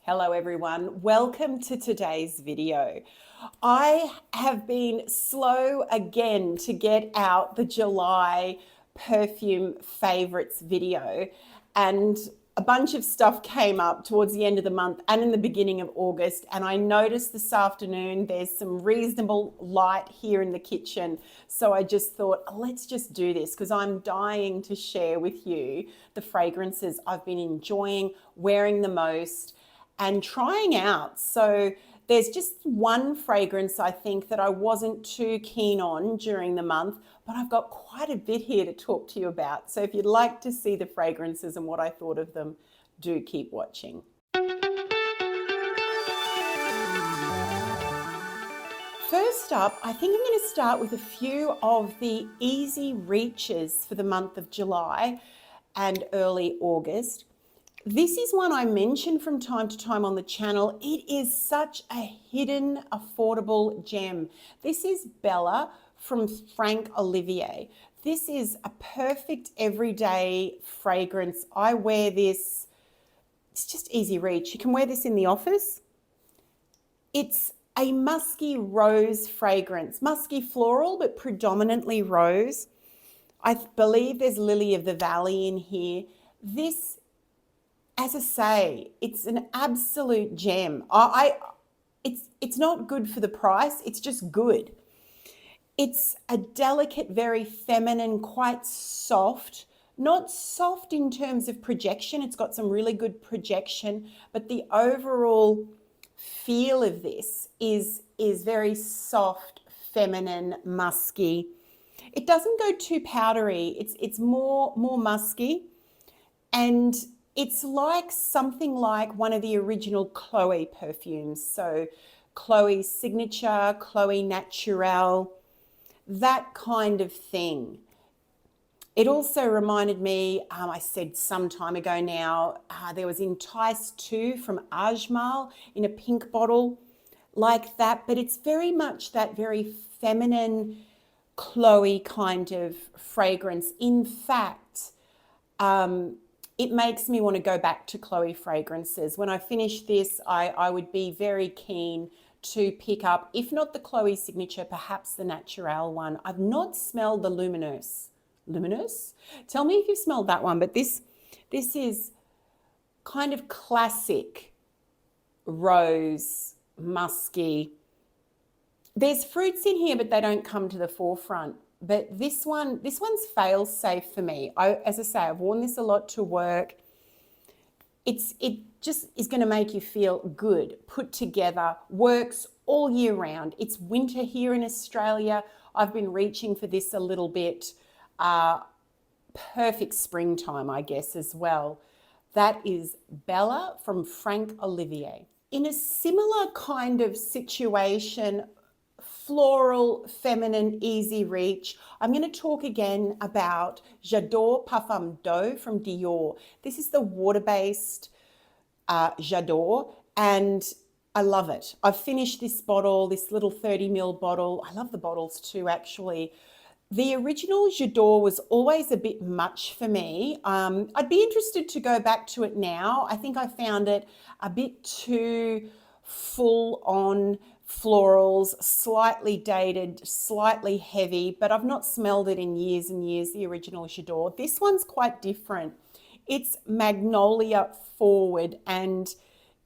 Hello everyone, welcome to today's video. I have been slow again to get out the July perfume favorites video, and a bunch of stuff came up towards the end of the month and in the beginning of August, and I noticed this afternoon there's some reasonable light here in the kitchen, so I just thought let's just do this because I'm dying to share with you the fragrances I've been enjoying, wearing the most and trying out. So there's just one fragrance I think that I wasn't too keen on during the month, but I've got quite a bit here to talk to you about. So if you'd like to see the fragrances and what I thought of them, do keep watching. First up, I think I'm going to start with a few of the easy reaches for the month of July and early August. This is one I mention from time to time on the channel. It is such a hidden, affordable gem. This is Bella from Franck Olivier. This is a perfect everyday fragrance. I wear this, it's just easy reach. You can wear this in the office. It's a musky rose fragrance, musky floral, but predominantly rose. I believe there's Lily of the Valley in here. This, as I say, it's an absolute gem. It's not good for the price, it's just good. It's a delicate, very feminine, quite soft, not soft in terms of projection, it's got some really good projection, but the overall feel of this is very soft, feminine, musky. It doesn't go too powdery, it's more musky, and it's like something like one of the original Chloe perfumes. So Chloe's Signature, Chloe Naturelle, that kind of thing. It also reminded me, I said some time ago now, there was Entice 2 from Ajmal in a pink bottle like that, but it's very much that very feminine Chloe kind of fragrance. In fact, it makes me want to go back to Chloe fragrances. When I finish this, I would be very keen to pick up, if not the Chloe Signature, perhaps the Naturelle one. I've not smelled the Lumineuse. Lumineuse? Tell me if you've smelled that one, but this is kind of classic rose, musky. There's fruits in here, but they don't come to the forefront. But this one's fail safe for me. As I say, I've worn this a lot to work. It just is going to make you feel good, put together, works all year round. It's winter here in Australia. I've been reaching for this a little bit. Perfect springtime, I guess, as well. That is Bella from Franck Olivier. In a similar kind of situation, floral, feminine, easy reach, I'm going to talk again about Jador Parfum d'Eau from Dior. This is the water-based Jador, and I love it. I've finished this bottle, this little 30ml bottle. I love the bottles too, actually. The original Jador was always a bit much for me. I'd be interested to go back to it now. I think I found it a bit too full on florals, slightly dated, slightly heavy, but I've not smelled it in years and years, the original Jador. This one's quite different. It's magnolia forward and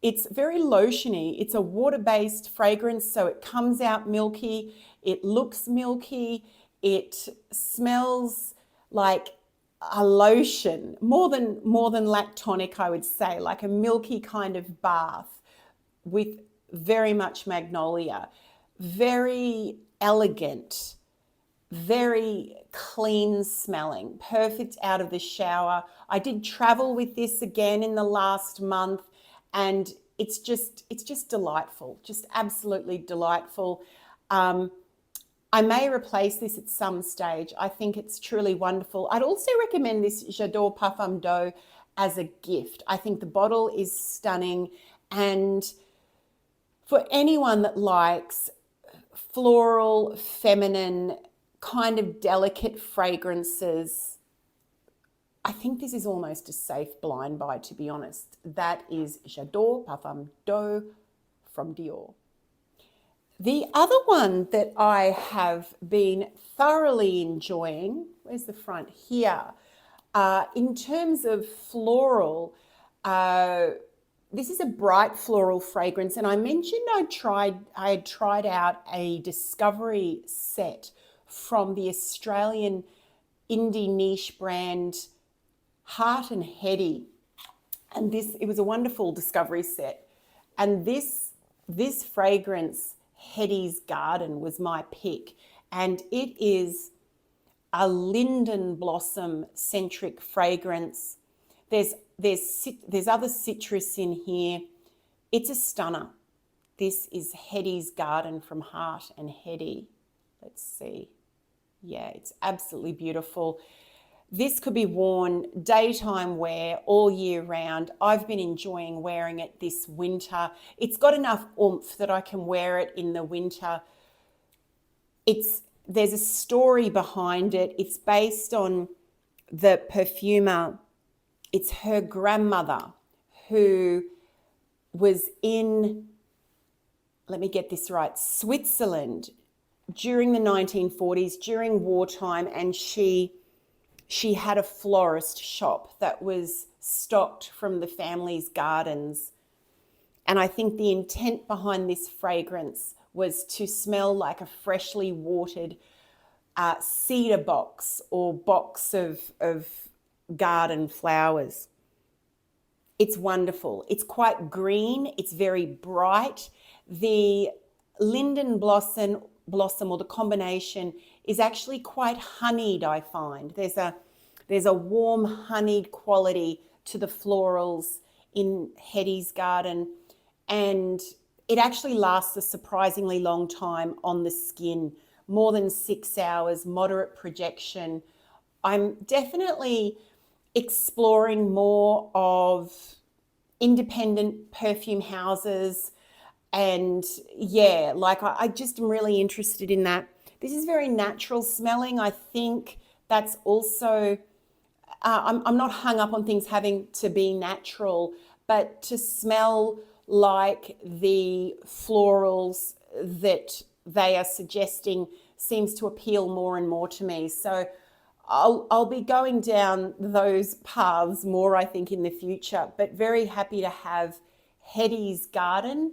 it's very lotiony. It's a water-based fragrance, so it comes out milky, it looks milky, it smells like a lotion, more than lactonic, I would say, like a milky kind of bath with very much magnolia, very elegant, very clean smelling, perfect out of the shower. I did travel with this again in the last month, and it's just delightful, just absolutely delightful. I may replace this at some stage. I think it's truly wonderful. I'd also recommend this Jador Parfum d'Eau as a gift. I think the bottle is stunning, and for anyone that likes floral, feminine, kind of delicate fragrances, I think this is almost a safe blind buy, to be honest. That is Jador Parfum d'Eau from Dior. The other one that I have been thoroughly enjoying, where's the front here? In terms of floral, this is a bright floral fragrance, and I mentioned I had tried out a discovery set from the Australian indie niche brand Hart and Hedi, and it was a wonderful discovery set. And this fragrance, Hedi's Garden, was my pick, and it is a linden blossom centric fragrance. There's other citrus in here. It's a stunner. This is Hedi's Garden from Hart and Hedi. Let's see. Yeah, it's absolutely beautiful. This could be worn daytime wear all year round. I've been enjoying wearing it this winter. It's got enough oomph that I can wear it in the winter. There's a story behind it. It's based on the perfumer. It's her grandmother who was in, let me get this right, Switzerland during the 1940s, during wartime, and she had a florist shop that was stocked from the family's gardens. And I think the intent behind this fragrance was to smell like a freshly watered cedar box or box of garden flowers. It's wonderful. It's quite green. It's very bright. The linden blossom or the combination is actually quite honeyed, I find. There's a warm honeyed quality to the florals in Hedi's Garden, and it actually lasts a surprisingly long time on the skin, more than 6 hours, moderate projection. I'm definitely exploring more of independent perfume houses, and yeah, like I just am really interested in that. This is very natural smelling. I think that's also, I'm not hung up on things having to be natural, but to smell like the florals that they are suggesting seems to appeal more and more to me. So I'll be going down those paths more, I think, in the future, but very happy to have Hedi's Garden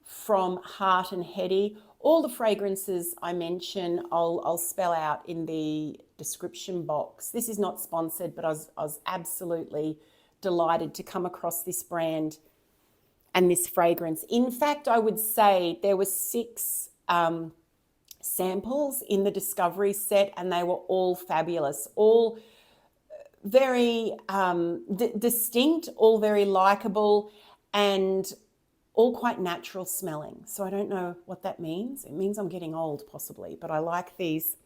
from Hart and Hedi. All the fragrances I mention, I'll spell out in the description box. This is not sponsored, but I was absolutely delighted to come across this brand and this fragrance. In fact, I would say there were 6 samples in the discovery set, and they were all fabulous, all very distinct, all very likable, and all quite natural smelling. So I don't know what that means. It means I'm getting old possibly, but I like these.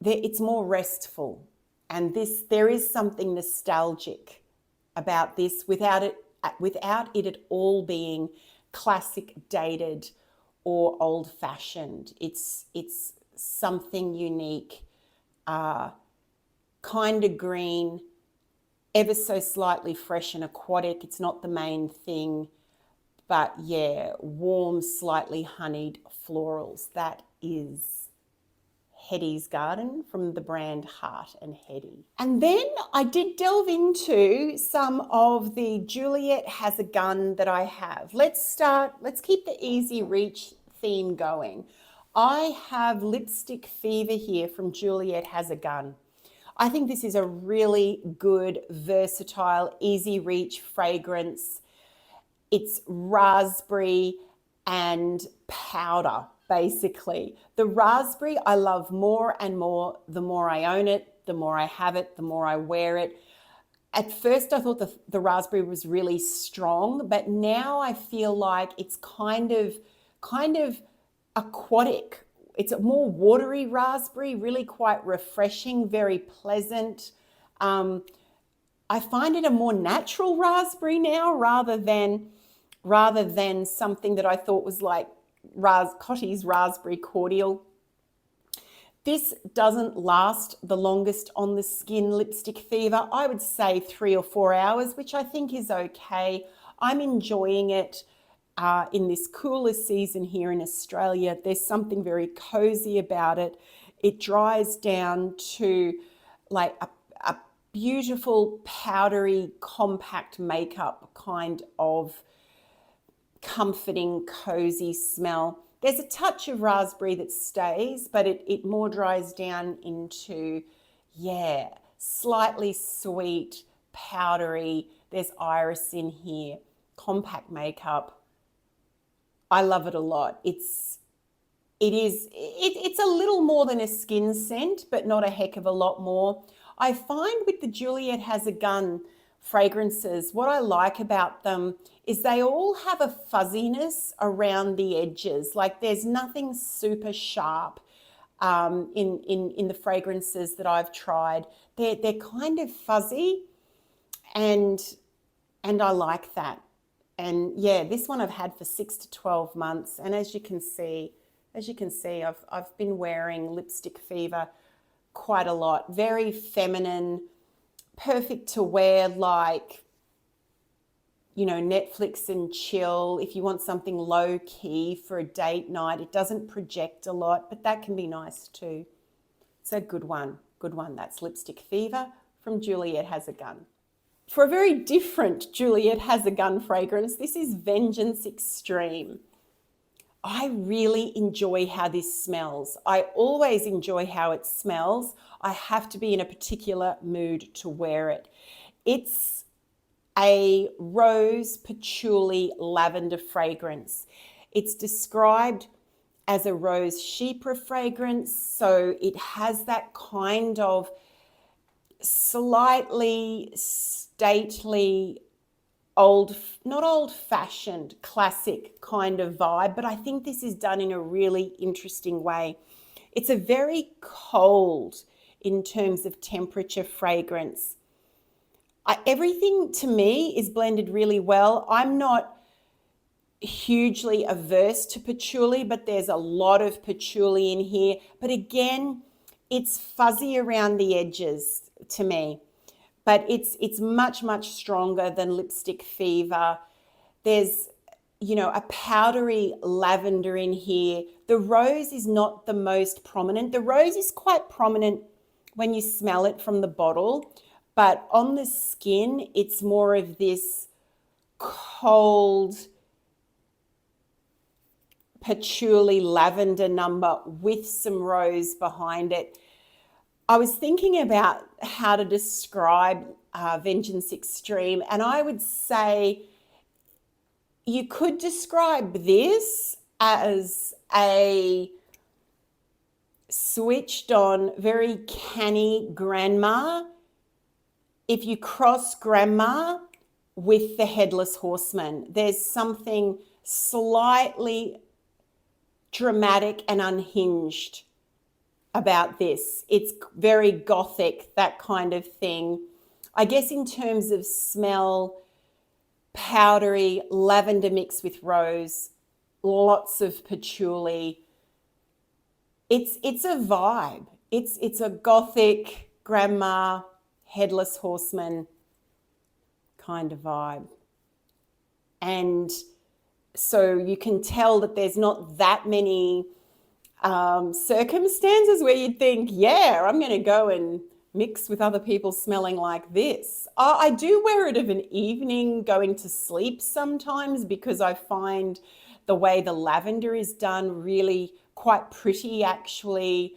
It's more restful, and there is something nostalgic about this without it at all being classic, dated, or old-fashioned. It's something unique, kind of green, ever so slightly fresh and aquatic. It's not the main thing, but yeah, warm, slightly honeyed florals. That is Hedi's Garden from the brand Hart and Hedi. And then I did delve into some of the Juliet Has a Gun that I have. Let's keep the easy reach theme going. I have Lipstick Fever here from Juliet Has a Gun. I think this is a really good, versatile, easy reach fragrance. It's raspberry and powder, basically. The raspberry I love more and more the more I own it, the more I have it, the more I wear it. At first I thought the raspberry was really strong, but now I feel like it's kind of aquatic. It's a more watery raspberry, really quite refreshing, very pleasant. I find it a more natural raspberry now rather than something that I thought was like Cotty's raspberry cordial. This doesn't last the longest on the skin, lipstick fever. I would say 3 or 4 hours, which I think is okay. I'm enjoying it in this cooler season here in Australia. There's something very cozy about it. It dries down to like a beautiful, powdery, compact makeup kind of comforting, cozy smell. There's a touch of raspberry that stays, but it more dries down into, yeah, slightly sweet, powdery. There's iris in here, compact makeup. I love it a lot. It's a little more than a skin scent, but not a heck of a lot more. I find with the Juliette Has a Gun fragrances, what I like about them is they all have a fuzziness around the edges. Like there's nothing super sharp in the fragrances that I've tried. They're kind of fuzzy, and I like that. And yeah, this one I've had for 6 to 12 months, and as you can see, I've been wearing Lipstick Fever quite a lot. Very feminine, perfect to wear like, you know, Netflix and chill. If you want something low key for a date night, it doesn't project a lot, but that can be nice too. It's a good one. That's Lipstick Fever from Juliette Has a Gun. For a very different Juliette Has a Gun fragrance, this is Vengeance Extreme. I really enjoy how this smells. I always enjoy how it smells. I have to be in a particular mood to wear it. It's a rose, patchouli, lavender fragrance. It's described as a rose chypre fragrance, so it has that kind of slightly stately, not old-fashioned, classic kind of vibe, but I think this is done in a really interesting way. It's a very cold in terms of temperature fragrance. Everything to me is blended really well. I'm not hugely averse to patchouli, but there's a lot of patchouli in here. But again, it's fuzzy around the edges to me. But it's much, much stronger than Lipstick Fever. There's, you know, a powdery lavender in here. The rose is not the most prominent. The rose is quite prominent when you smell it from the bottle, but on the skin, it's more of this cold patchouli lavender number with some rose behind it. I was thinking about how to describe Vengeance Extreme, and I would say you could describe this as a switched on, very canny grandma if you cross grandma with the Headless Horseman. There's something slightly dramatic and unhinged about this. It's very gothic, that kind of thing. I guess in terms of smell, powdery, lavender mixed with rose, lots of patchouli. It's a vibe. It's a gothic grandma, Headless Horseman kind of vibe. And so you can tell that there's not that many circumstances where you'd think, yeah, I'm going to go and mix with other people smelling like this. I do wear it of an evening going to sleep sometimes because I find the way the lavender is done really quite pretty actually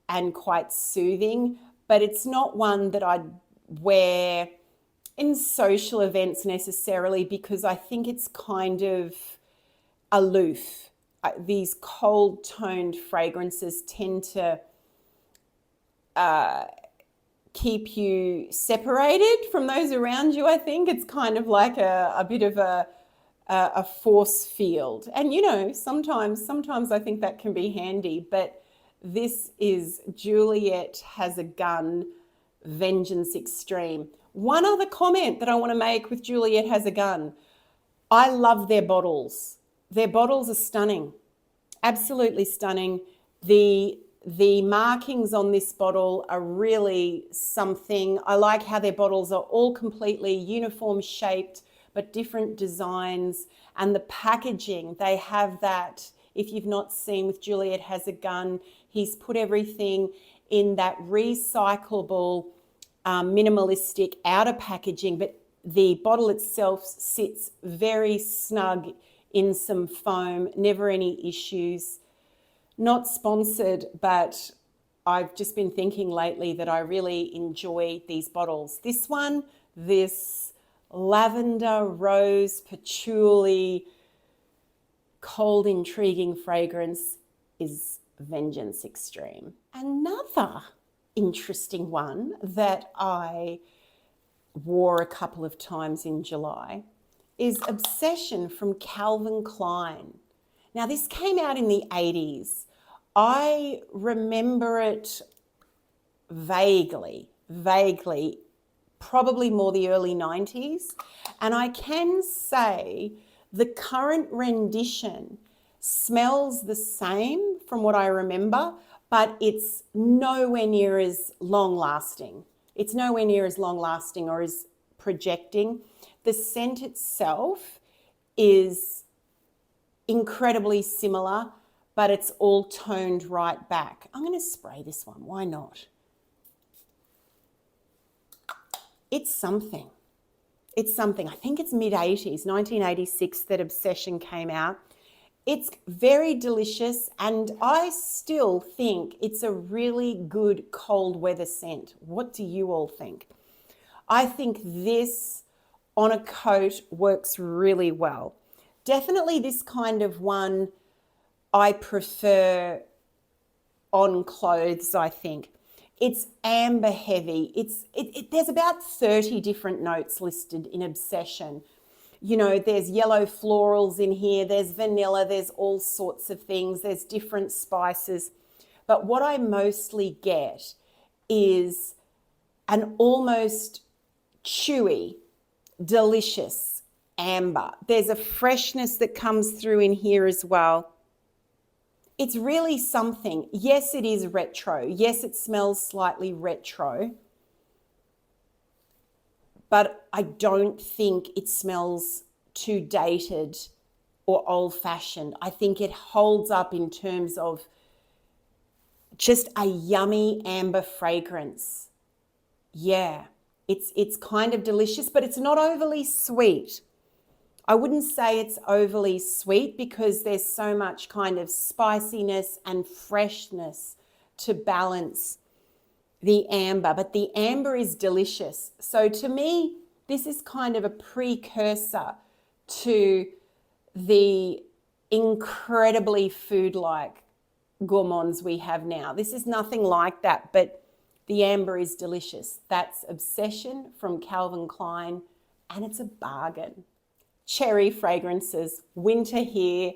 and quite soothing, but it's not one that I'd wear in social events necessarily because I think it's kind of aloof. These cold toned fragrances tend to keep you separated from those around you. I think it's kind of like a bit of a force field. And, you know, sometimes I think that can be handy, but this is Juliette Has a Gun, Vengeance Extreme. One other comment that I want to make with Juliette Has a Gun. I love their bottles. Their bottles are stunning, absolutely stunning. The The markings on this bottle are really something. I like how their bottles are all completely uniform shaped, but different designs. And the packaging, they have that, if you've not seen with Juliet Has a Gun, he's put everything in that recyclable, minimalistic outer packaging, but the bottle itself sits very snug in some foam, never any issues. Not sponsored, but I've just been thinking lately that I really enjoy these bottles. This one, this lavender, rose, patchouli, cold, intriguing fragrance is Vengeance Extreme. Another interesting one that I wore a couple of times in July is Obsession from Calvin Klein. Now, this came out in the 80s. I remember it vaguely, probably more the early 90s. And I can say the current rendition smells the same from what I remember, but it's nowhere near as long lasting. It's nowhere near as long lasting or as projecting. The scent itself is incredibly similar, but it's all toned right back. I'm going to spray this one. Why not? It's something. It's something. I think it's mid-80s, 1986 that Obsession came out. It's very delicious, and I still think it's a really good cold weather scent. What do you all think? I think this on a coat works really well. Definitely this kind of one I prefer on clothes, I think. It's amber heavy. There's about 30 different notes listed in Obsession. You know, there's yellow florals in here, there's vanilla, there's all sorts of things, there's different spices. But what I mostly get is an almost chewy, delicious amber. There's a freshness that comes through in here as well. It's really something. Yes, it is retro. Yes, it smells slightly retro. But I don't think it smells too dated or old-fashioned. I think it holds up in terms of just a yummy amber fragrance. Yeah, it's kind of delicious, but it's not overly sweet. I wouldn't say it's overly sweet because there's so much kind of spiciness and freshness to balance the amber, but the amber is delicious. So to me, this is kind of a precursor to the incredibly food-like gourmands we have now. This is nothing like that, but the amber is delicious. That's Obsession from Calvin Klein, and it's a bargain. Cherry fragrances, winter here,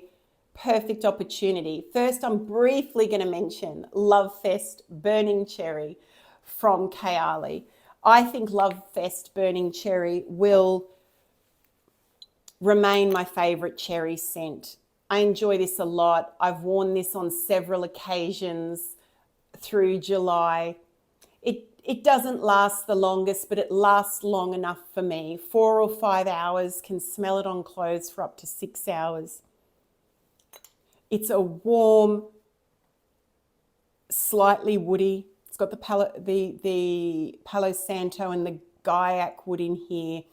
perfect opportunity. First, I'm briefly going to mention Lovefest Burning Cherry from Kayali. I think Lovefest Burning Cherry will remain my favourite cherry scent. I enjoy this a lot. I've worn this on several occasions through July. It doesn't last the longest, but it lasts long enough for me. 4 or 5 hours, can smell it on clothes for up to 6 hours. It's a warm, slightly woody. It's got the Palo Santo and the Gaiac wood in here.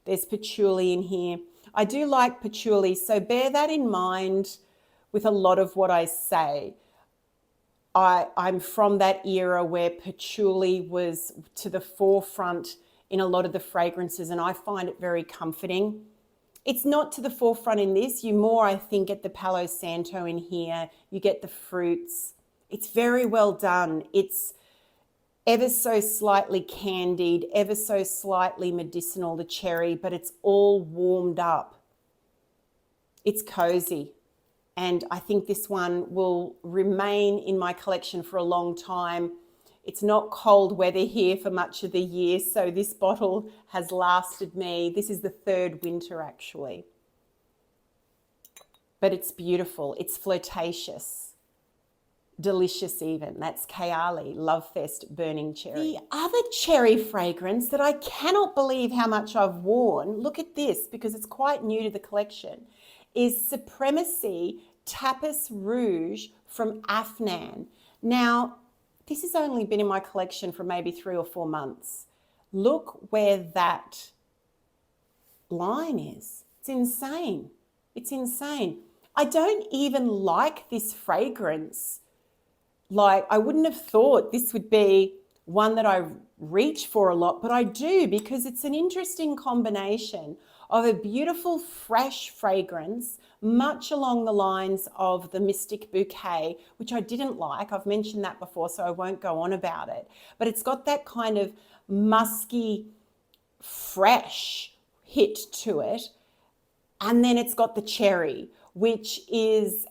There's patchouli in here. I do like patchouli, so bear that in mind with a lot of what I say. I'm from that era where patchouli was to the forefront in a lot of the fragrances, and I find it very comforting. It's not to the forefront in this. You more, I think, get the Palo Santo in here. You get the fruits. It's very well done. It's ever so slightly candied, ever so slightly medicinal, the cherry, but it's all warmed up. It's cozy. And I think this one will remain in my collection for a long time. It's not cold weather here for much of the year, so this bottle has lasted me. This is the 3rd winter, actually. But it's beautiful. It's flirtatious. delicious even. That's Kayali, Lovefest Burning Cherry. The other cherry fragrance that I cannot believe how much I've worn, look at this because it's quite new to the collection, is Supremacy Tapus Rouge from Afnan. Now, this has only been in my collection for maybe 3 or 4 months. Look where that line is. It's insane. It's insane. I don't even like this fragrance. Like, I wouldn't have thought this would be one that I reach for a lot, but I do because it's an interesting combination of a beautiful fresh fragrance, much along the lines of the Mystic Bouquet, which I didn't like. I've mentioned that before, so I won't go on about it. But it's got that kind of musky, fresh hit to it. And then it's got the cherry, which is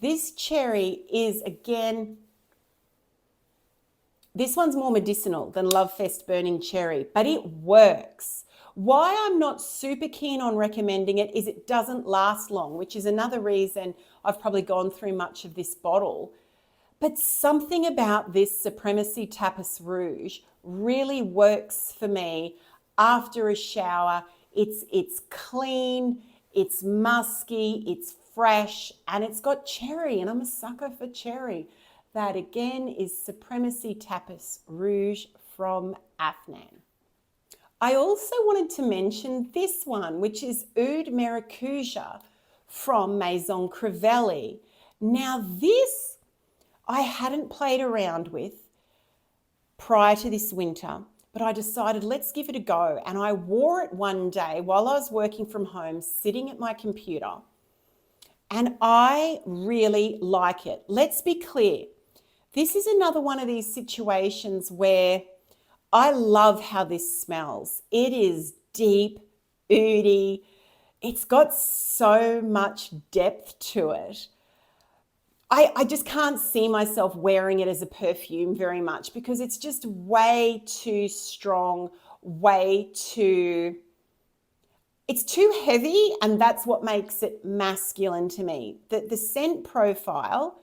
this cherry is, again, this one's more medicinal than Lovefest Burning Cherry, but it works. Why I'm not super keen on recommending it is it doesn't last long, which is another reason I've probably gone through much of this bottle. But something about this Supremacy Tapus Rouge really works for me after a shower. It's clean, it's musky, it's fresh, and it's got cherry, and I'm a sucker for cherry. That again is Supremacy Tapus Rouge from Afnan. I also wanted to mention this one, which is Oud Maracuja from Maison Crivelli. Now this I hadn't played around with prior to this winter, but I decided let's give it a go. And I wore it one day while I was working from home, sitting at my computer. And I really like it. Let's be clear. This is another one of these situations where I love how this smells. It is deep, oudy. It's got so much depth to it. I just can't see myself wearing it as a perfume very much because it's just way too strong, it's too heavy, and that's what makes it masculine to me. The scent profile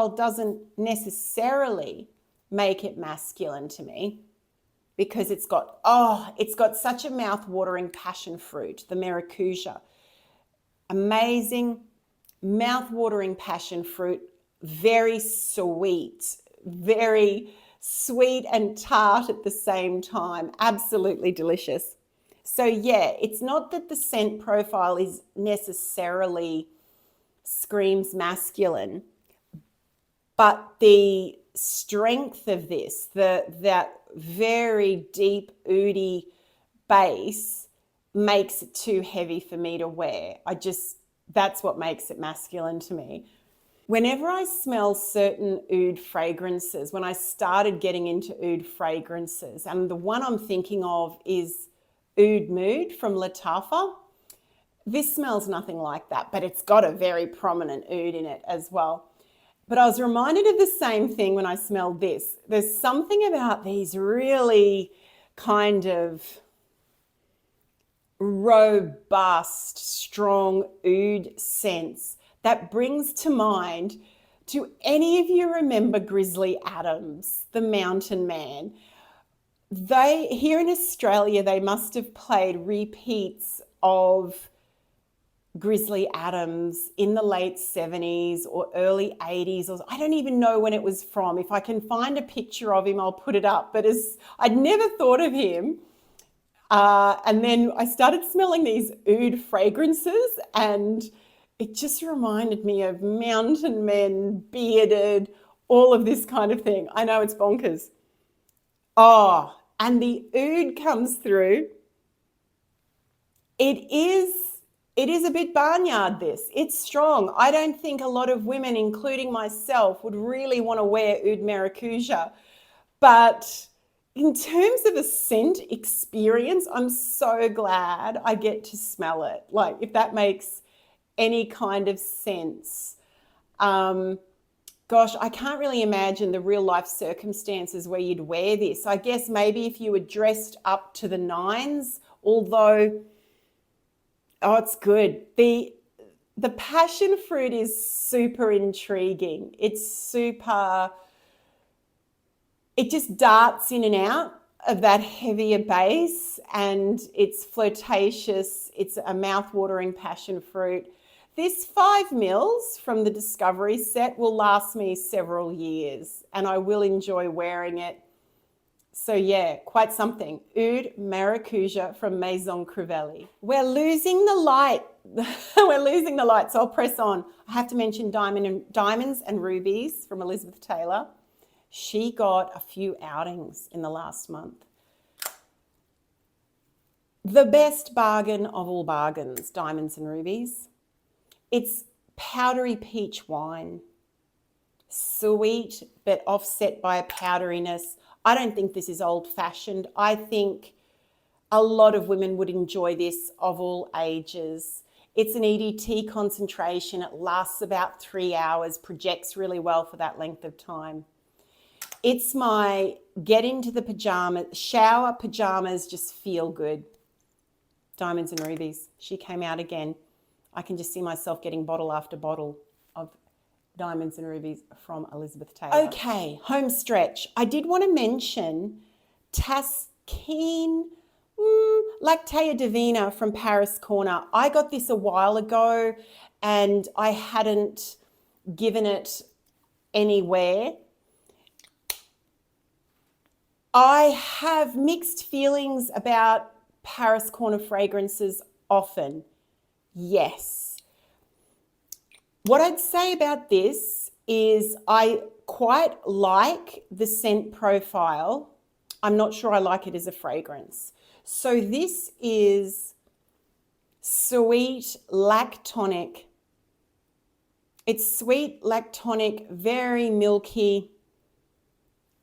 doesn't necessarily make it masculine to me because it's got such a mouth-watering passion fruit, the maracuja. Amazing, mouth-watering passion fruit, very sweet and tart at the same time. Absolutely delicious. So yeah, it's not that the scent profile is necessarily screams masculine, but the strength of this, that very deep, oudy base makes it too heavy for me to wear. That's what makes it masculine to me. Whenever I smell certain oud fragrances, when I started getting into oud fragrances, and the one I'm thinking of is Oud Mood from Lactea. This smells nothing like that, but it's got a very prominent oud in it as well. But I was reminded of the same thing when I smelled this. There's something about these really kind of robust, strong oud scents that brings to mind, do any of you remember Grizzly Adams, the mountain man? Here in Australia, they must have played repeats of Grizzly Adams in the late 70s or early 80s. Or I don't even know when it was from. If I can find a picture of him, I'll put it up. But I'd never thought of him. And then I started smelling these oud fragrances, and it just reminded me of mountain men, bearded, all of this kind of thing. I know it's bonkers. Oh, and the oud comes through. It is a bit barnyard, this. It's strong. I don't think a lot of women, including myself, would really want to wear Oud Maracuja. But in terms of a scent experience, I'm so glad I get to smell it. Like, if that makes any kind of sense. Gosh, I can't really imagine the real life circumstances where you'd wear this. I guess maybe if you were dressed up to the nines, although, oh, it's good. The passion fruit is super intriguing. It's super, it just darts in and out of that heavier base, and it's flirtatious. It's a mouth-watering passion fruit. This 5 mils from the Discovery set will last me several years, and I will enjoy wearing it. So yeah, quite something. Oud Maracuja from Maison Crivelli. We're losing the light. We're losing the light, so I'll press on. I have to mention Diamonds and Rubies from Elizabeth Taylor. She got a few outings in the last month. The best bargain of all bargains, Diamonds and Rubies. It's powdery peach wine. Sweet, but offset by a powderiness. I don't think this is old-fashioned. I think a lot of women would enjoy this of all ages. It's an EDT concentration. It lasts about 3 hours, projects really well for that length of time. It's my get into the pajamas, shower pajamas, just feel good. Diamonds and Rubies. She came out again. I can just see myself getting bottle after bottle of Diamonds and Rubies from Elizabeth Taylor. Okay, home stretch. I did want to mention Lactea Divina from Paris Corner. I got this a while ago and I hadn't given it anywhere. I have mixed feelings about Paris Corner fragrances often. Yes. What I'd say about this is I quite like the scent profile. I'm not sure I like it as a fragrance. So this is sweet lactonic. It's sweet lactonic, very milky.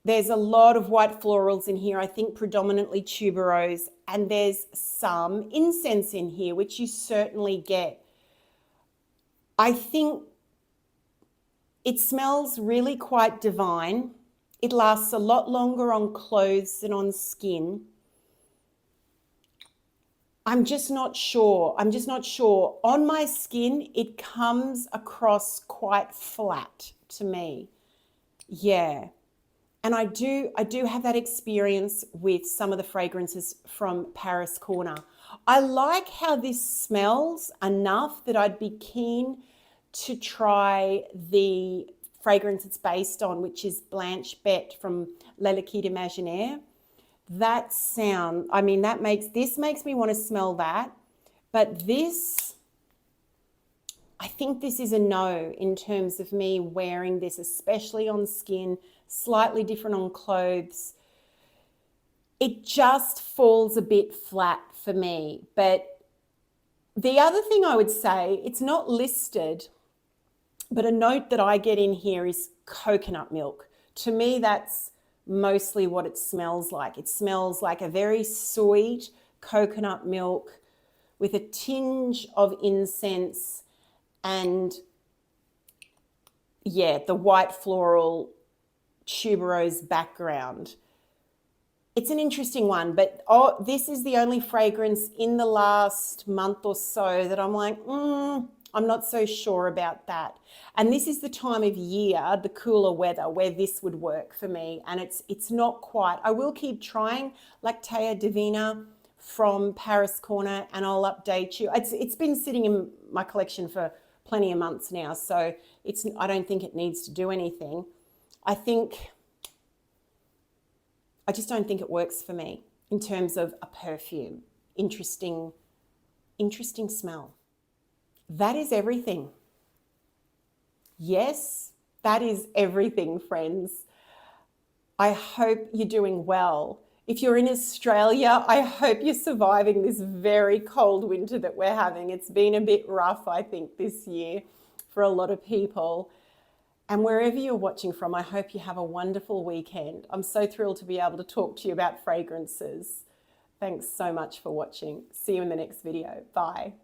There's a lot of white florals in here, I think predominantly tuberose, and there's some incense in here, which you certainly get. I think it smells really quite divine. It lasts a lot longer on clothes than on skin. I'm just not sure. On my skin, it comes across quite flat to me. Yeah. And I do have that experience with some of the fragrances from Paris Corner. I like how this smells enough that I'd be keen to try the fragrance it's based on, which is Blanche Bette from Le Liquide Imaginaire. That sound, I mean, this makes me want to smell that. But this, I think this is a no in terms of me wearing this, especially on skin, slightly different on clothes. It just falls a bit flat for me. But the other thing I would say, it's not listed, but a note that I get in here is coconut milk. To me, that's mostly what it smells like. It smells like a very sweet coconut milk with a tinge of incense and, yeah, the white floral tuberose background. It's an interesting one, but this is the only fragrance in the last month or so that I'm like, I'm not so sure about that. And this is the time of year, the cooler weather, where this would work for me. And it's not quite. I will keep trying Lactea Divina from Paris Corner, and I'll update you. It's been sitting in my collection for plenty of months now, so I don't think it needs to do anything. I just don't think it works for me in terms of a perfume. Interesting smell. That is everything. Yes, that is everything, friends. I hope you're doing well. If you're in Australia, I hope you're surviving this very cold winter that we're having. It's been a bit rough, I think, this year for a lot of people. And wherever you're watching from, I hope you have a wonderful weekend. I'm so thrilled to be able to talk to you about fragrances. Thanks so much for watching. See you in the next video. Bye.